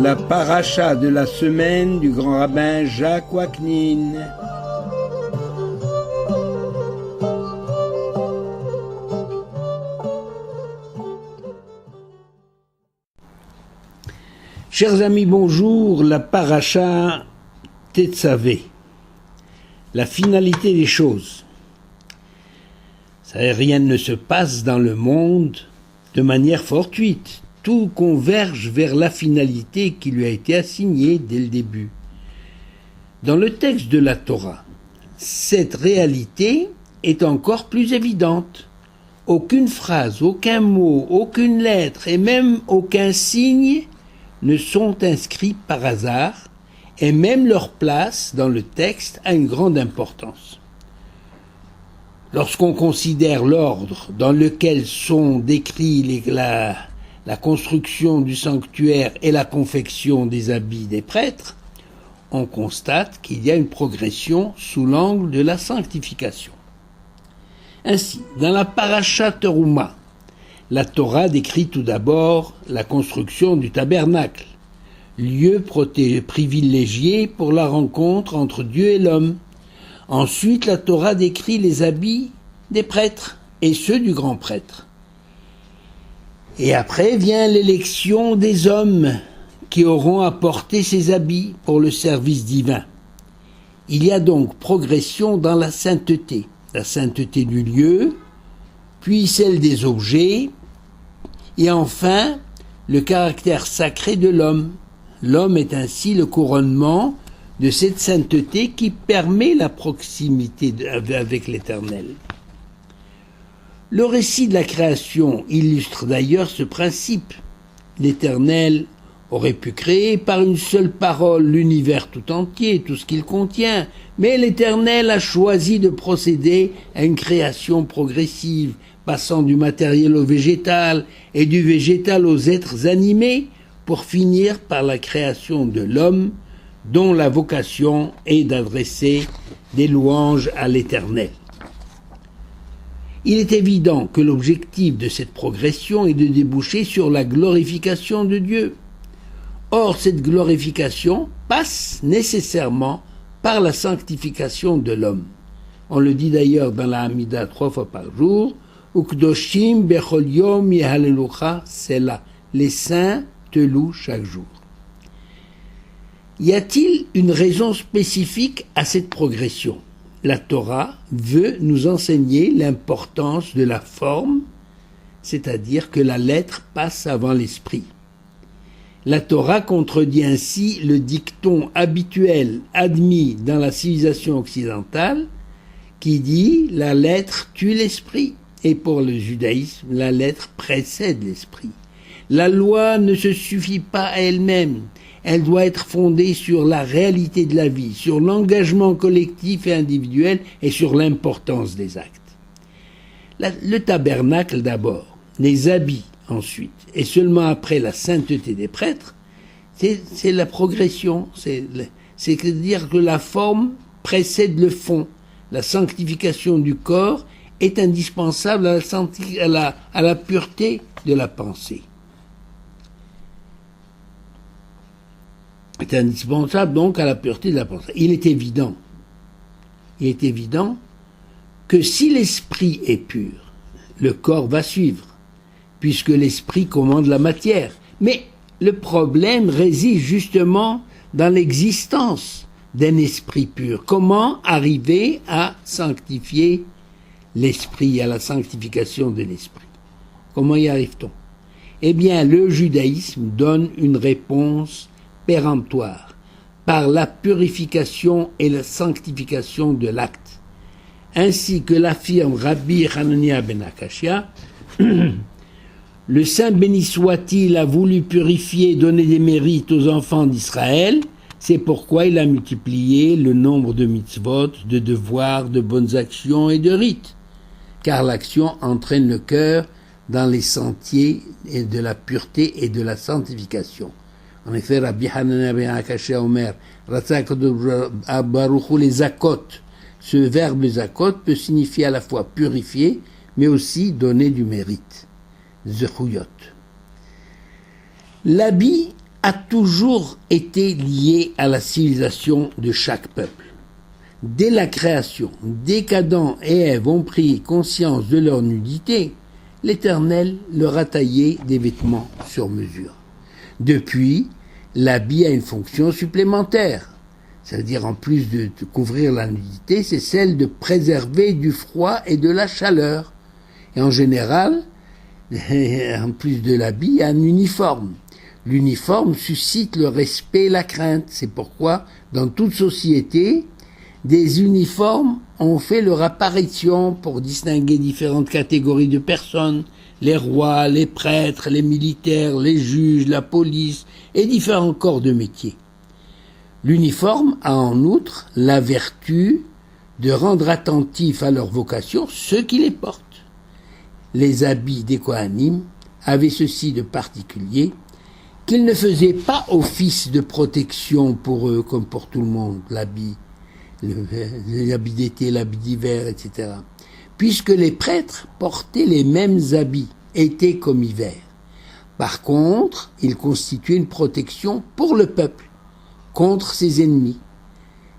la paracha de la semaine du grand rabbin Jacques Waknin. Chers amis, bonjour. La paracha Tetzavé, la finalité des choses. Rien ne se passe dans le monde de manière fortuite. Tout converge vers la finalité qui lui a été assignée dès le début. Dans le texte de la Torah, cette réalité est encore plus évidente. Aucune phrase, aucun mot, aucune lettre et même aucun signe ne sont inscrits par hasard, et même leur place dans le texte a une grande importance. Lorsqu'on considère l'ordre dans lequel sont décrits la construction du sanctuaire et la confection des habits des prêtres, on constate qu'il y a une progression sous l'angle de la sanctification. Ainsi, dans la paracha Teruma, la Torah décrit tout d'abord la construction du tabernacle, lieu privilégié pour la rencontre entre Dieu et l'homme. Ensuite, la Torah décrit les habits des prêtres et ceux du grand prêtre. Et après vient l'élection des hommes qui auront à porter ces habits pour le service divin. Il y a donc progression dans la sainteté du lieu, puis celle des objets, et enfin le caractère sacré de l'homme. L'homme est ainsi le couronnement de cette sainteté qui permet la proximité avec l'Éternel. Le récit de la création illustre d'ailleurs ce principe. L'Éternel aurait pu créer par une seule parole l'univers tout entier, tout ce qu'il contient, mais l'Éternel a choisi de procéder à une création progressive, passant du matériel au végétal et du végétal aux êtres animés, pour finir par la création de l'homme, dont la vocation est d'adresser des louanges à l'Éternel. Il est évident que l'objectif de cette progression est de déboucher sur la glorification de Dieu. Or, cette glorification passe nécessairement par la sanctification de l'homme. On le dit d'ailleurs dans la Hamida 3 fois par jour, Ukdoshim bechol yom yehalelucha sela, les saints te louent chaque jour. Y a-t-il une raison spécifique à cette progression ? La Torah veut nous enseigner l'importance de la forme, c'est-à-dire que la lettre passe avant l'esprit. La Torah contredit ainsi le dicton habituel admis dans la civilisation occidentale qui dit « la lettre tue l'esprit » et pour le judaïsme, la lettre précède l'esprit. La loi ne se suffit pas à elle-même, elle doit être fondée sur la réalité de la vie, sur l'engagement collectif et individuel et sur l'importance des actes. Le tabernacle d'abord, les habits ensuite, et seulement après la sainteté des prêtres, c'est la progression, c'est-à-dire que la forme précède le fond. La sanctification du corps est indispensable à la pureté de la pensée. C'est indispensable donc à la pureté de la pensée. Il est évident que si l'esprit est pur, le corps va suivre, puisque l'esprit commande la matière. Mais le problème réside justement dans l'existence d'un esprit pur. Comment arriver à sanctifier l'esprit, à la sanctification de l'esprit? Comment y arrive-t-on? Eh bien, le judaïsme donne une réponse péremptoire, par la purification et la sanctification de l'acte. Ainsi que l'affirme Rabbi Hanania ben Akashia, le Saint béni soit-il a voulu purifier et donner des mérites aux enfants d'Israël, c'est pourquoi il a multiplié le nombre de mitzvot, de devoirs, de bonnes actions et de rites, car l'action entraîne le cœur dans les sentiers de la pureté et de la sanctification. En effet, Rabbi Hanania ben Akashia Omer, les zakot. Ce verbe zakot peut signifier à la fois purifier, mais aussi donner du mérite. Zechuyot. L'habit a toujours été lié à la civilisation de chaque peuple. Dès la création, dès qu'Adam et Ève ont pris conscience de leur nudité, l'Éternel leur a taillé des vêtements sur mesure. Depuis, l'habit a une fonction supplémentaire. C'est-à-dire, en plus de couvrir la nudité, c'est celle de préserver du froid et de la chaleur. Et en général, en plus de l'habit, un uniforme. L'uniforme suscite le respect et la crainte. C'est pourquoi, dans toute société, des uniformes ont fait leur apparition pour distinguer différentes catégories de personnes, les rois, les prêtres, les militaires, les juges, la police et différents corps de métier. L'uniforme a en outre la vertu de rendre attentifs à leur vocation ceux qui les portent. Les habits des Kohanim avaient ceci de particulier qu'ils ne faisaient pas office de protection pour eux comme pour tout le monde, l'habit d'été, l'habit d'hiver, etc. Puisque les prêtres portaient les mêmes habits, été comme hiver. Par contre, ils constituaient une protection pour le peuple, contre ses ennemis.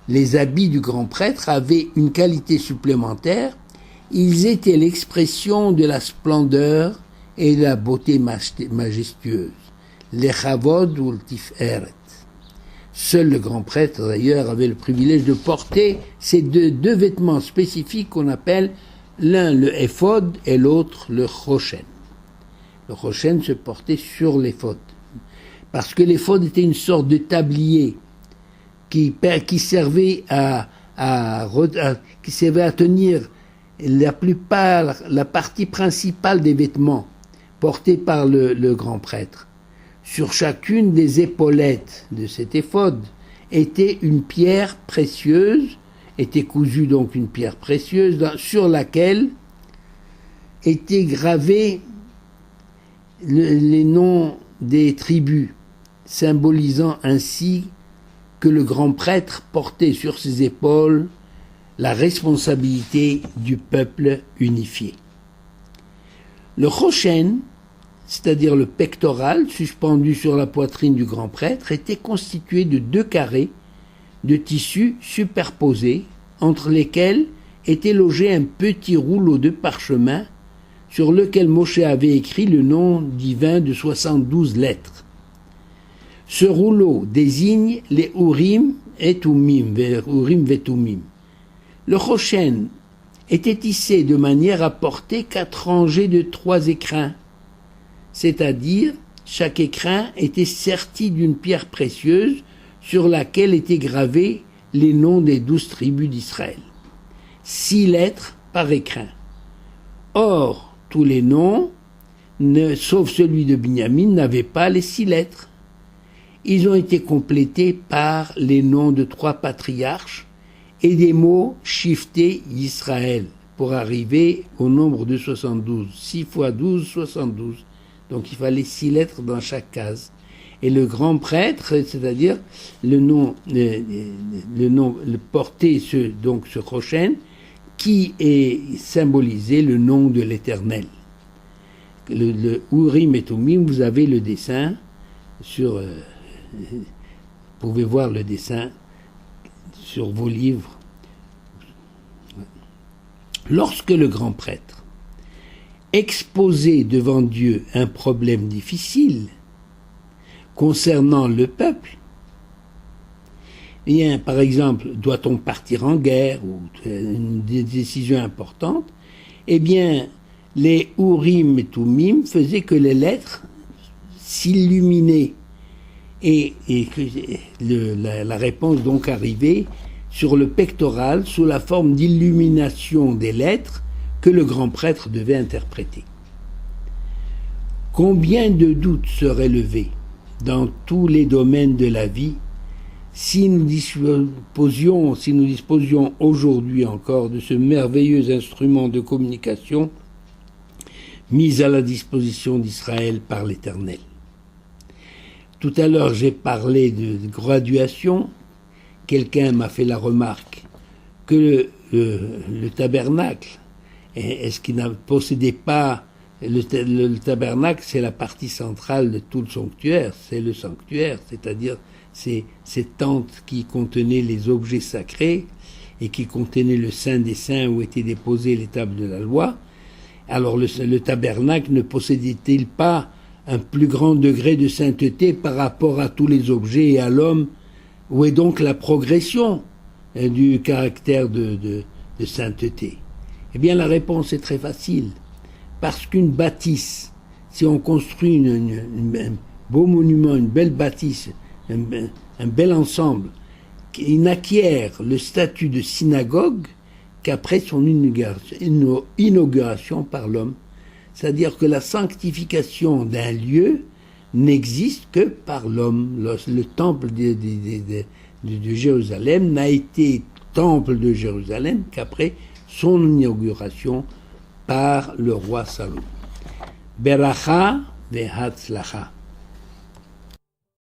Les habits du grand prêtre avaient une qualité supplémentaire, ils étaient l'expression de la splendeur et de la beauté majestueuse, les chavod ou le tiferet. Seul le grand prêtre, d'ailleurs, avait le privilège de porter ces deux vêtements spécifiques qu'on appelle l'un le éphod et l'autre le choshen. Le choshen se portait sur l'éphod, parce que l'éphod était une sorte de tablier qui servait à tenir la partie principale des vêtements portés par le grand prêtre. Sur chacune des épaulettes de cet éphod était une pierre précieuse, était cousue donc une pierre précieuse sur laquelle étaient gravés les noms des tribus, symbolisant ainsi que le grand prêtre portait sur ses épaules la responsabilité du peuple unifié. Le choshen, c'est-à-dire le pectoral suspendu sur la poitrine du grand prêtre, était constitué de 2 carrés de tissu superposés, entre lesquels était logé un petit rouleau de parchemin sur lequel Moshe avait écrit le nom divin de 72 lettres. Ce rouleau désigne les Urim et Tumim, Urim et Tumim. Le choshen était tissé de manière à porter 4 rangées de 3 écrins, c'est-à-dire chaque écrin était serti d'une pierre précieuse sur laquelle étaient gravés les noms des 12 tribus d'Israël. 6 lettres par écrin. Or, tous les noms, sauf celui de Binyamin, n'avaient pas les 6 lettres. Ils ont été complétés par les noms de 3 patriarches et des mots shiftés Israël pour arriver au nombre de 72. 6 fois 12, 72. Donc il fallait 6 lettres dans chaque case. Et le grand prêtre, c'est-à-dire le portait ce choshen, qui est symbolisé le nom de l'Éternel. Le Urim et Tumim, vous avez le dessin sur... vous pouvez voir le dessin sur vos livres. Lorsque le grand prêtre exposait devant Dieu un problème difficile concernant le peuple, bien, par exemple, doit-on partir en guerre ou une décision importante, eh bien, les Urim et Tumim faisaient que les lettres s'illuminaient et que la réponse donc arrivait sur le pectoral sous la forme d'illumination des lettres que le grand prêtre devait interpréter. Combien de doutes seraient levés dans tous les domaines de la vie si nous disposions aujourd'hui encore de ce merveilleux instrument de communication mis à la disposition d'Israël par l'Éternel. Tout à l'heure, j'ai parlé de graduation. Quelqu'un m'a fait la remarque que le tabernacle, est-ce qu'il ne possédait pas Le tabernacle, c'est la partie centrale de tout le sanctuaire. C'est le sanctuaire, c'est-à-dire ces tentes qui contenaient les objets sacrés et qui contenaient le Saint des Saints où étaient déposées les tables de la loi. Alors le tabernacle ne possédait-il pas un plus grand degré de sainteté par rapport à tous les objets et à l'homme? Où est donc la progression du caractère de sainteté? Eh bien, la réponse est très facile. Parce qu'une bâtisse, si on construit un beau monument, une belle bâtisse, un bel ensemble, il n'acquiert le statut de synagogue qu'après son inauguration par l'homme. C'est-à-dire que la sanctification d'un lieu n'existe que par l'homme. Le temple de Jérusalem n'a été temple de Jérusalem qu'après son inauguration par le roi Salomon. Beracha ve'hatzlacha.